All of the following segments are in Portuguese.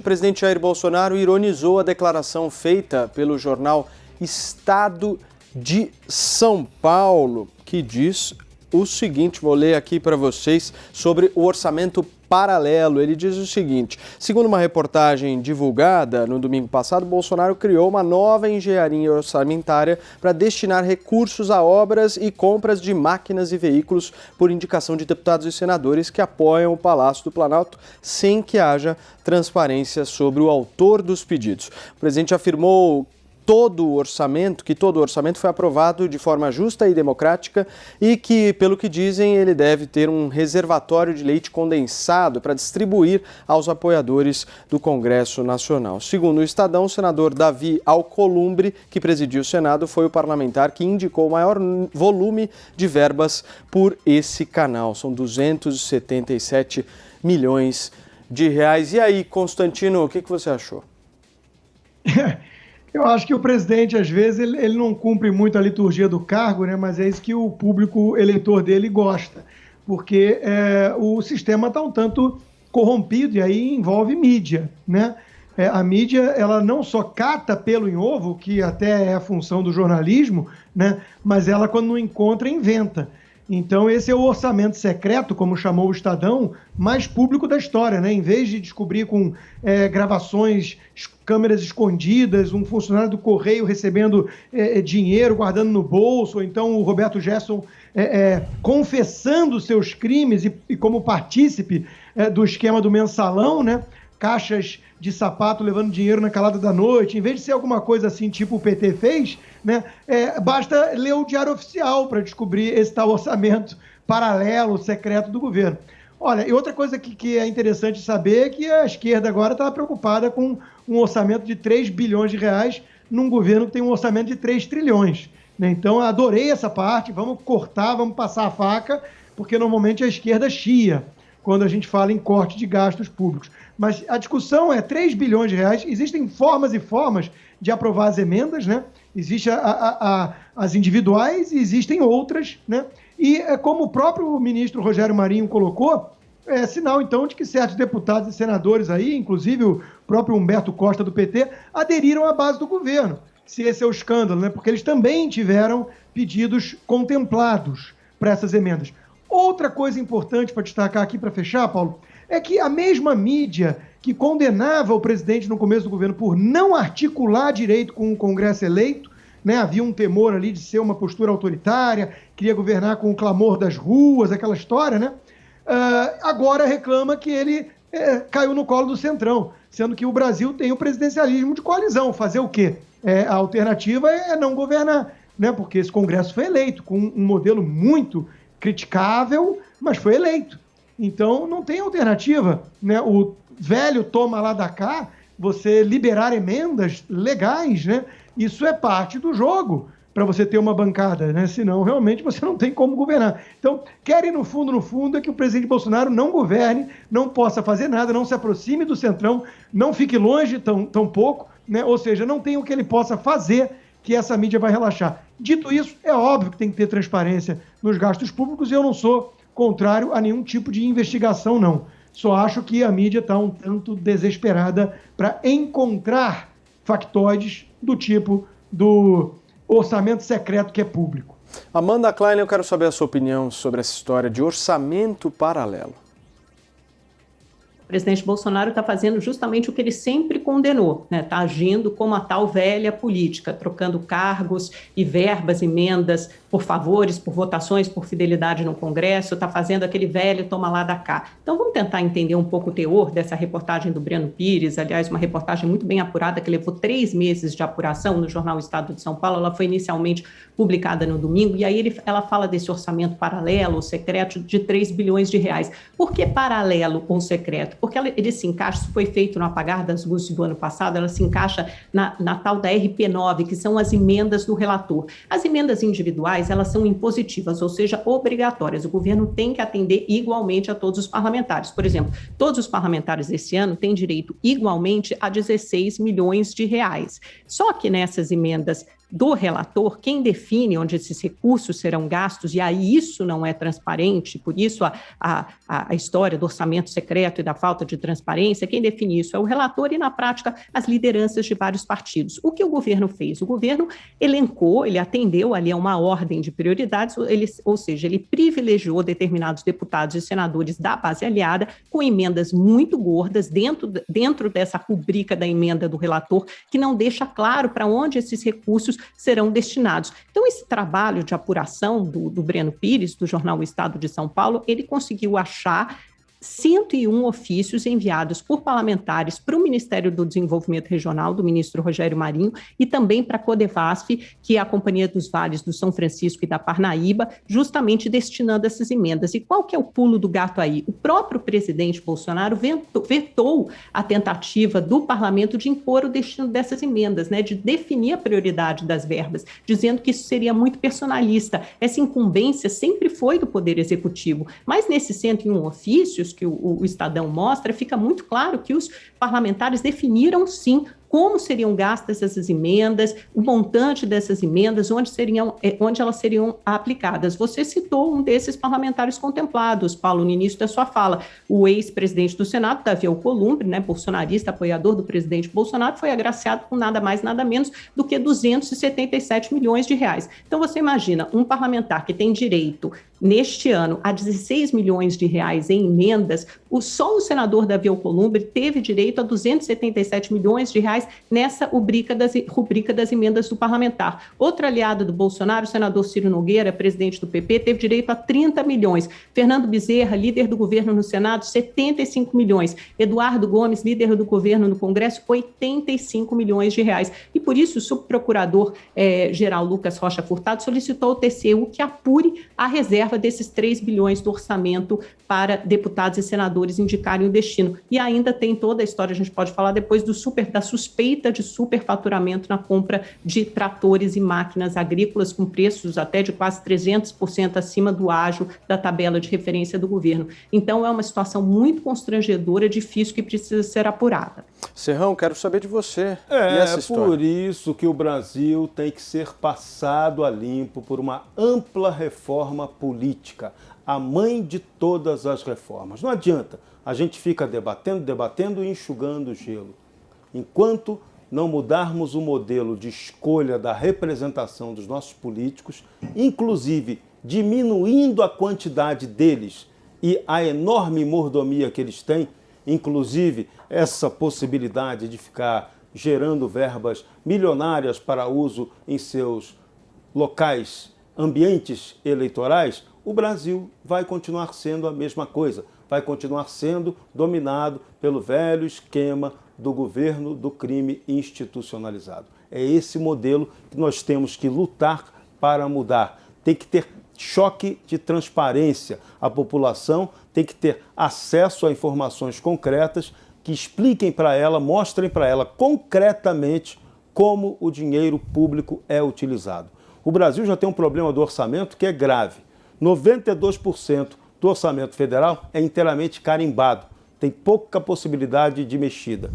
O presidente Jair Bolsonaro ironizou a declaração feita pelo jornal Estado de São Paulo, que diz o seguinte, vou ler aqui para vocês sobre o orçamento paralelo. Ele diz o seguinte: segundo uma reportagem divulgada no domingo passado, Bolsonaro criou uma nova engenharia orçamentária para destinar recursos a obras e compras de máquinas e veículos por indicação de deputados e senadores que apoiam o Palácio do Planalto sem que haja transparência sobre o autor dos pedidos. O presidente afirmou que todo o orçamento foi aprovado de forma justa e democrática e que, pelo que dizem, ele deve ter um reservatório de leite condensado para distribuir aos apoiadores do Congresso Nacional. Segundo o Estadão, o senador Davi Alcolumbre, que presidiu o Senado, foi o parlamentar que indicou o maior volume de verbas por esse canal. São 277 milhões de reais. E aí, Constantino, o que você achou? Eu acho que o presidente, às vezes, ele não cumpre muito a liturgia do cargo, né? Mas é isso que o público eleitor dele gosta, porque o sistema está um tanto corrompido e aí envolve mídia, né? A mídia, ela não só cata pelo em ovo, que até é a função do jornalismo, né? Mas ela, quando não encontra, inventa. Então, esse é o orçamento secreto, como chamou o Estadão, mais público da história, né? Em vez de descobrir com gravações, câmeras escondidas, um funcionário do Correio recebendo dinheiro, guardando no bolso, ou então o Roberto Jefferson confessando seus crimes e como partícipe do esquema do mensalão, né? Caixas de sapato levando dinheiro na calada da noite, em vez de ser alguma coisa assim, tipo o PT fez, né, basta ler o Diário Oficial para descobrir esse tal orçamento paralelo, secreto do governo. Olha, e outra coisa que é interessante saber é que a esquerda agora está preocupada com um orçamento de 3 bilhões de reais num governo que tem um orçamento de 3 trilhões. Né? Então, adorei essa parte, vamos cortar, vamos passar a faca, porque normalmente a esquerda chia quando a gente fala em corte de gastos públicos. Mas a discussão é 3 bilhões de reais, existem formas e formas de aprovar as emendas, né? Existem as individuais e existem outras, né? E como o próprio ministro Rogério Marinho colocou, é sinal então de que certos deputados e senadores aí, inclusive o próprio Humberto Costa do PT, aderiram à base do governo, se esse é o escândalo, né? Porque eles também tiveram pedidos contemplados para essas emendas. Outra coisa importante para destacar aqui, para fechar, Paulo, é que a mesma mídia que condenava o presidente no começo do governo por não articular direito com o Congresso eleito, né, havia um temor ali de ser uma postura autoritária, queria governar com o clamor das ruas, aquela história, né? Agora reclama que ele caiu no colo do Centrão, sendo que o Brasil tem o presidencialismo de coalizão. Fazer o quê? A alternativa é não governar, né? Porque esse Congresso foi eleito com um modelo muito criticável, mas foi eleito. Então, não tem alternativa, né? O velho toma lá da cá, você liberar emendas legais, né? Isso é parte do jogo para você ter uma bancada, né? Senão, realmente, você não tem como governar. Então, querem, no fundo, é que o presidente Bolsonaro não governe, não possa fazer nada, não se aproxime do Centrão, não fique longe tão pouco, né? Ou seja, não tem o que ele possa fazer que essa mídia vai relaxar. Dito isso, é óbvio que tem que ter transparência nos gastos públicos e eu não sou contrário a nenhum tipo de investigação, não. Só acho que a mídia está um tanto desesperada para encontrar factoides do tipo do orçamento secreto que é público. Amanda Klein, eu quero saber a sua opinião sobre essa história de orçamento paralelo. O presidente Bolsonaro está fazendo justamente o que ele sempre condenou, né? Está agindo como a tal velha política, trocando cargos e verbas, emendas por favores, por votações, por fidelidade no Congresso, está fazendo aquele velho toma lá da cá. Então vamos tentar entender um pouco o teor dessa reportagem do Breno Pires, aliás, uma reportagem muito bem apurada, que levou 3 meses de apuração no jornal Estado de São Paulo. Ela foi inicialmente publicada no domingo, e aí ela fala desse orçamento paralelo ou secreto de 3 bilhões de reais. Por que paralelo ou secreto? Porque ele se encaixa, isso foi feito no apagar das luzes do ano passado, ela se encaixa na tal da RP9, que são as emendas do relator. As emendas individuais, elas são impositivas, ou seja, obrigatórias. O governo tem que atender igualmente a todos os parlamentares. Por exemplo, todos os parlamentares esse ano têm direito igualmente a 16 milhões de reais. Só que nessas emendas do relator, quem define onde esses recursos serão gastos, e aí isso não é transparente, por isso a história do orçamento secreto e da falta de transparência, quem define isso é o relator e, na prática, as lideranças de vários partidos. O que o governo fez? O governo elencou, ele atendeu ali a uma ordem de prioridades, ou seja, ele privilegiou determinados deputados e senadores da base aliada com emendas muito gordas dentro dessa rubrica da emenda do relator, que não deixa claro para onde esses recursos serão destinados. Então, esse trabalho de apuração do Breno Pires, do jornal O Estado de São Paulo, ele conseguiu achar 101 ofícios enviados por parlamentares para o Ministério do Desenvolvimento Regional, do ministro Rogério Marinho, e também para a Codevasf, que é a Companhia dos Vales do São Francisco e da Parnaíba, justamente destinando essas emendas. E qual que é o pulo do gato aí? O próprio presidente Bolsonaro vetou a tentativa do parlamento de impor o destino dessas emendas, né, de definir a prioridade das verbas, dizendo que isso seria muito personalista. Essa incumbência sempre foi do Poder Executivo, mas nesses 101 ofícios que o Estadão mostra, fica muito claro que os parlamentares definiram, sim, como seriam gastas essas emendas, o montante dessas emendas, onde elas seriam aplicadas. Você citou um desses parlamentares contemplados, Paulo, no início da sua fala. O ex-presidente do Senado, Davi Alcolumbre, né, bolsonarista, apoiador do presidente Bolsonaro, foi agraciado com nada mais, nada menos do que 277 milhões de reais. Então, você imagina, um parlamentar que tem direito, neste ano, a 16 milhões de reais em emendas, só o senador Davi Alcolumbre teve direito a 277 milhões de reais nessa rubrica das emendas do parlamentar. Outro aliado do Bolsonaro, o senador Ciro Nogueira, presidente do PP, teve direito a 30 milhões. Fernando Bezerra, líder do governo no Senado, 75 milhões. Eduardo Gomes, líder do governo no Congresso, 85 milhões de reais. E por isso o subprocurador-geral Lucas Rocha Furtado solicitou ao TCU que apure a reserva desses 3 bilhões do orçamento para deputados e senadores indicarem o destino. E ainda tem toda a história, a gente pode falar depois da suspeita de superfaturamento na compra de tratores e máquinas agrícolas com preços até de quase 300% acima do ágio da tabela de referência do governo. Então, é uma situação muito constrangedora, difícil, que precisa ser apurada. Serrão, quero saber de você. E essa história? Por isso que o Brasil tem que ser passado a limpo por uma ampla reforma política, a mãe de todas as reformas. Não adianta, a gente fica debatendo e enxugando o gelo. Enquanto não mudarmos o modelo de escolha da representação dos nossos políticos, inclusive diminuindo a quantidade deles e a enorme mordomia que eles têm, inclusive essa possibilidade de ficar gerando verbas milionárias para uso em seus locais, ambientes eleitorais, o Brasil vai continuar sendo a mesma coisa, vai continuar sendo dominado pelo velho esquema do governo do crime institucionalizado. É esse modelo que nós temos que lutar para mudar. Tem que ter choque de transparência. A população tem que ter acesso a informações concretas que expliquem para ela, mostrem para ela concretamente como o dinheiro público é utilizado. O Brasil já tem um problema do orçamento que é grave. 92% do orçamento federal é inteiramente carimbado. Tem pouca possibilidade de mexida.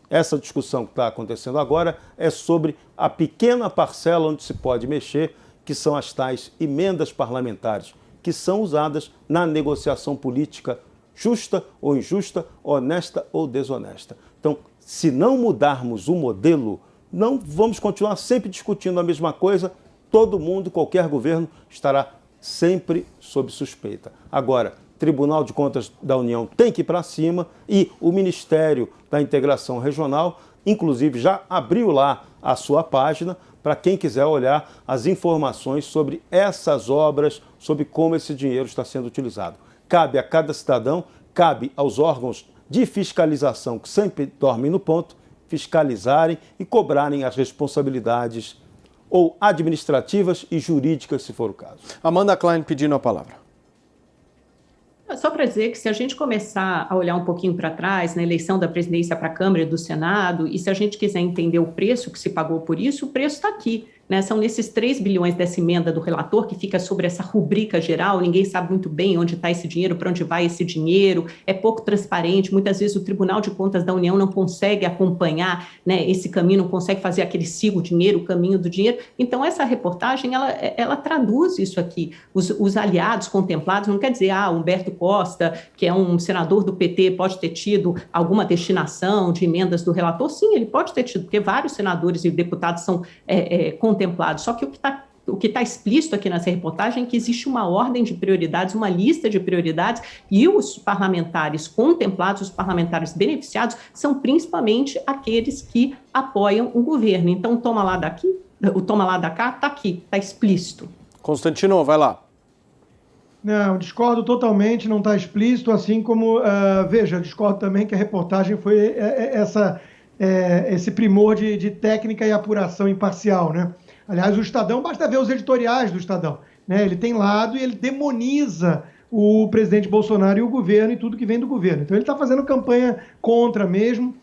Essa discussão que está acontecendo agora é sobre a pequena parcela onde se pode mexer, que são as tais emendas parlamentares, que são usadas na negociação política justa ou injusta, honesta ou desonesta. Então, se não mudarmos o modelo, não vamos continuar sempre discutindo a mesma coisa, todo mundo, qualquer governo, estará sempre sob suspeita. Agora, Tribunal de Contas da União tem que ir para cima e o Ministério da Integração Regional, inclusive, já abriu lá a sua página para quem quiser olhar as informações sobre essas obras, sobre como esse dinheiro está sendo utilizado. Cabe a cada cidadão, cabe aos órgãos de fiscalização que sempre dormem no ponto, fiscalizarem e cobrarem as responsabilidades ou administrativas e jurídicas, se for o caso. Amanda Klein pedindo a palavra. Só para dizer que se a gente começar a olhar um pouquinho para trás, na eleição da presidência para a Câmara e do Senado, e se a gente quiser entender o preço que se pagou por isso, o preço está aqui. né? São nesses 3 bilhões dessa emenda do relator, que fica sobre essa rubrica geral, ninguém sabe muito bem onde está esse dinheiro, para onde vai esse dinheiro, é pouco transparente, muitas vezes o Tribunal de Contas da União não consegue acompanhar, né, esse caminho, não consegue fazer aquele siga o dinheiro, o caminho do dinheiro. Então, essa reportagem, ela traduz isso aqui. Os aliados contemplados, não quer dizer, Humberto Costa, que é um senador do PT, pode ter tido alguma destinação de emendas do relator? Sim, ele pode ter tido, porque vários senadores e deputados são contemplados. Só que o que está explícito aqui nessa reportagem é que existe uma ordem de prioridades, uma lista de prioridades, e os parlamentares contemplados, os parlamentares beneficiados, são principalmente aqueles que apoiam o governo. Então, toma lá daqui, o toma lá da cá, está aqui, está explícito. Constantino, vai lá. Não, discordo totalmente, não está explícito, assim como, veja, discordo também que a reportagem foi esse primor de técnica e apuração imparcial, né? Aliás, o Estadão, basta ver os editoriais do Estadão, né? Ele tem lado e ele demoniza o presidente Bolsonaro e o governo e tudo que vem do governo. Então ele está fazendo campanha contra mesmo.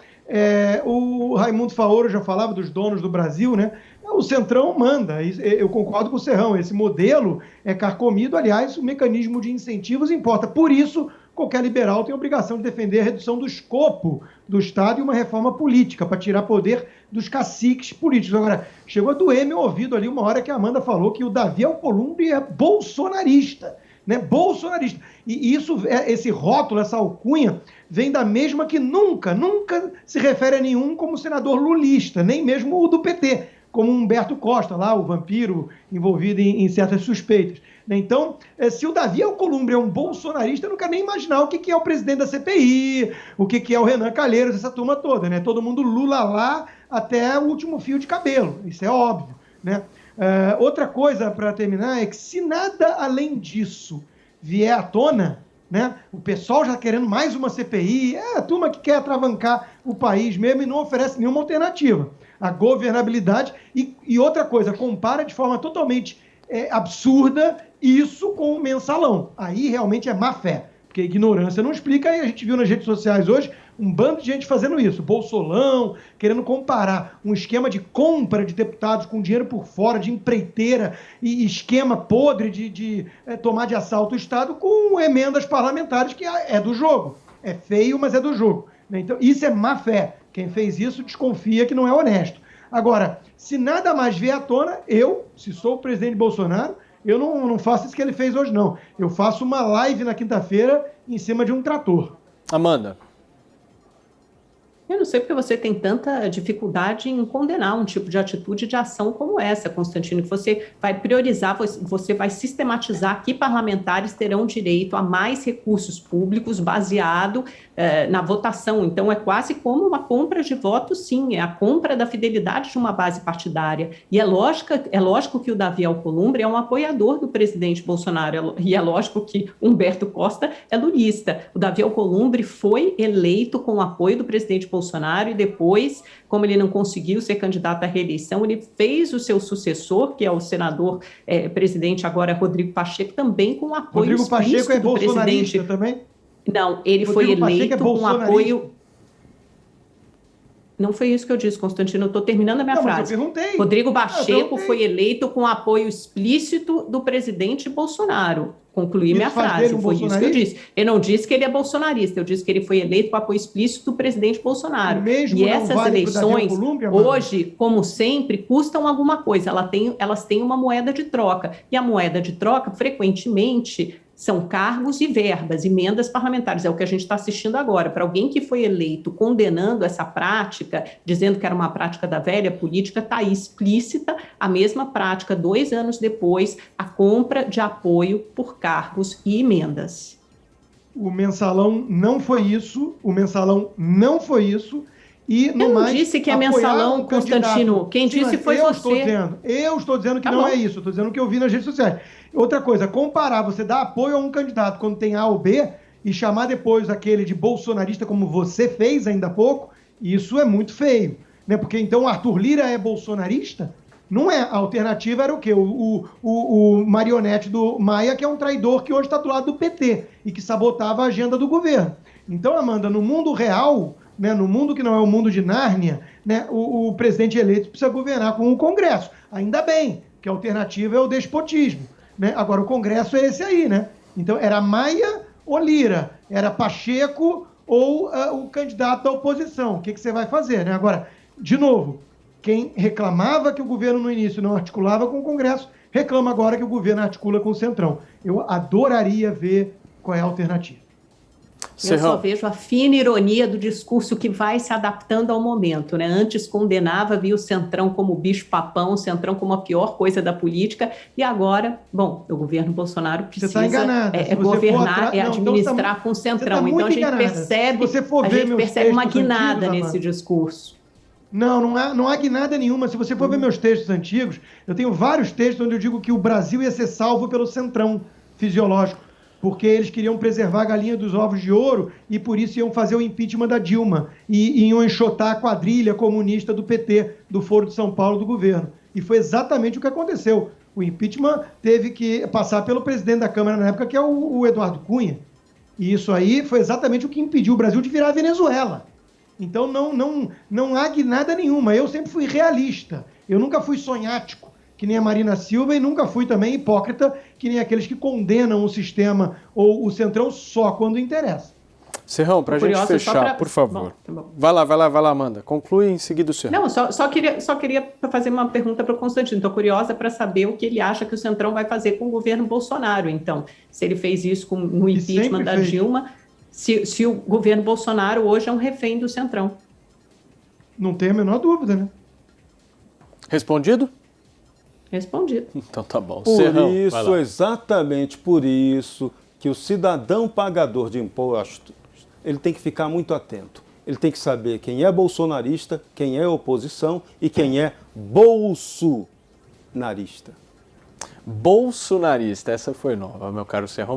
O Raimundo Faoro já falava dos donos do Brasil, né? O Centrão manda, eu concordo com o Serrão, esse modelo é carcomido, aliás, o mecanismo de incentivos importa. Por isso, qualquer liberal tem a obrigação de defender a redução do escopo do Estado e uma reforma política, para tirar poder dos caciques políticos. Agora, chegou a doer meu ouvido ali uma hora que a Amanda falou que o Davi Alcolumbre é bolsonarista, né? Bolsonarista. E isso, esse rótulo, essa alcunha, vem da mesma que nunca se refere a nenhum como senador lulista, nem mesmo o do PT, como Humberto Costa, lá, o vampiro envolvido em certas suspeitas. Então, se o Davi Alcolumbre é um bolsonarista, eu não quero nem imaginar o que é o presidente da CPI, o que é o Renan Calheiros, essa turma toda, né? Todo mundo lula lá até o último fio de cabelo, isso é óbvio, né? Outra coisa, para terminar, é que se nada além disso vier à tona, né? O pessoal já querendo mais uma CPI, a turma que quer atravancar o país mesmo e não oferece nenhuma alternativa. A governabilidade e outra coisa, compara de forma totalmente absurda isso com o mensalão. Aí realmente é má fé, porque a ignorância não explica, e a gente viu nas redes sociais hoje um bando de gente fazendo isso, Bolsolão, querendo comparar um esquema de compra de deputados com dinheiro por fora, de empreiteira e esquema podre de tomar de assalto o Estado com emendas parlamentares, que é do jogo. É feio, mas é do jogo. Então, isso é má fé. Quem fez isso desconfia que não é honesto. Agora, se nada mais vier à tona, se sou o presidente Bolsonaro, eu não faço isso que ele fez hoje, não. Eu faço uma live na quinta-feira em cima de um trator. Amanda. Eu não sei porque você tem tanta dificuldade em condenar um tipo de atitude de ação como essa, Constantino, que você vai priorizar, você vai sistematizar que parlamentares terão direito a mais recursos públicos baseado na votação. Então, é quase como uma compra de votos, sim, é a compra da fidelidade de uma base partidária. E é lógico que o Davi Alcolumbre é um apoiador do presidente Bolsonaro, e é lógico que Humberto Costa é lulista. O Davi Alcolumbre foi eleito com o apoio do presidente Bolsonaro e depois, como ele não conseguiu ser candidato à reeleição, ele fez o seu sucessor, que é o senador presidente agora, Rodrigo Pacheco, também com o apoio Rodrigo Pacheco é do bolsonarista presidente. também? Não, ele Rodrigo foi Pacheco eleito é com apoio... Não foi isso que eu disse, Constantino, eu estou terminando a minha frase. Mas eu perguntei. Rodrigo Pacheco foi eleito com apoio explícito do presidente Bolsonaro. Concluí minha frase, foi isso que eu disse. Eu não disse que ele é bolsonarista, eu disse que ele foi eleito com apoio explícito do presidente Bolsonaro. E essas eleições, hoje, como sempre, custam alguma coisa, elas têm uma moeda de troca. E a moeda de troca, frequentemente, são cargos e verbas, emendas parlamentares, é o que a gente está assistindo agora. Para alguém que foi eleito condenando essa prática, dizendo que era uma prática da velha política, está aí explícita a mesma prática, 2 anos depois, a compra de apoio por cargos e emendas. O mensalão não foi isso, E, eu não disse que é mensalão, Constantino. Quem disse foi você. Eu estou dizendo que não é isso. Estou dizendo que eu vi nas redes sociais. Outra coisa, comparar, você dá apoio a um candidato quando tem A ou B e chamar depois aquele de bolsonarista, como você fez ainda há pouco, isso é muito feio. Né? Porque então o Arthur Lira é bolsonarista? Não é. A alternativa era o quê? O marionete do Maia, que é um traidor que hoje está do lado do PT e que sabotava a agenda do governo. Então, Amanda, no mundo real, né, no mundo que não é o mundo de Nárnia, né, o presidente eleito precisa governar com o Congresso. Ainda bem, que a alternativa é o despotismo, né? Agora, o Congresso é esse aí, né? Então, era Maia ou Lira? Era Pacheco ou o candidato da oposição? O que você vai fazer, né? Agora, de novo, quem reclamava que o governo no início não articulava com o Congresso, reclama agora que o governo articula com o Centrão. Eu adoraria ver qual é a alternativa. Eu só vejo a fina ironia do discurso que vai se adaptando ao momento, né? Antes condenava, via o Centrão como bicho-papão, o Centrão como a pior coisa da política, e agora, bom, o governo Bolsonaro precisa governar, administrar com o Centrão. Então a gente percebe uma guinada nesse discurso. Não há guinada nenhuma. Se você for ver meus textos antigos, eu tenho vários textos onde eu digo que o Brasil ia ser salvo pelo Centrão fisiológico, porque eles queriam preservar a galinha dos ovos de ouro e por isso iam fazer o impeachment da Dilma e iam enxotar a quadrilha comunista do PT, do Foro de São Paulo, do governo. E foi exatamente o que aconteceu. O impeachment teve que passar pelo presidente da Câmara na época, que é o Eduardo Cunha. E isso aí foi exatamente o que impediu o Brasil de virar a Venezuela. Então não há guinada nenhuma. Eu sempre fui realista. Eu nunca fui sonhático, que nem a Marina Silva, e nunca fui também hipócrita, que nem aqueles que condenam o sistema ou o Centrão só quando interessa. Serrão, para a gente fechar, por favor. Bom. Vai lá, Amanda. Conclui em seguida o Serrão. Não, só queria fazer uma pergunta para o Constantino. Estou curiosa para saber o que ele acha que o Centrão vai fazer com o governo Bolsonaro. Então, se ele fez isso no impeachment da Dilma, se o governo Bolsonaro hoje é um refém do Centrão. Não tenho a menor dúvida, né? Respondido? Respondido. Então tá bom. Por isso, exatamente por isso, que o cidadão pagador de impostos, ele tem que ficar muito atento. Ele tem que saber quem é bolsonarista, quem é oposição e quem é bolsonarista. Bolsonarista, essa foi nova, meu caro Serrão.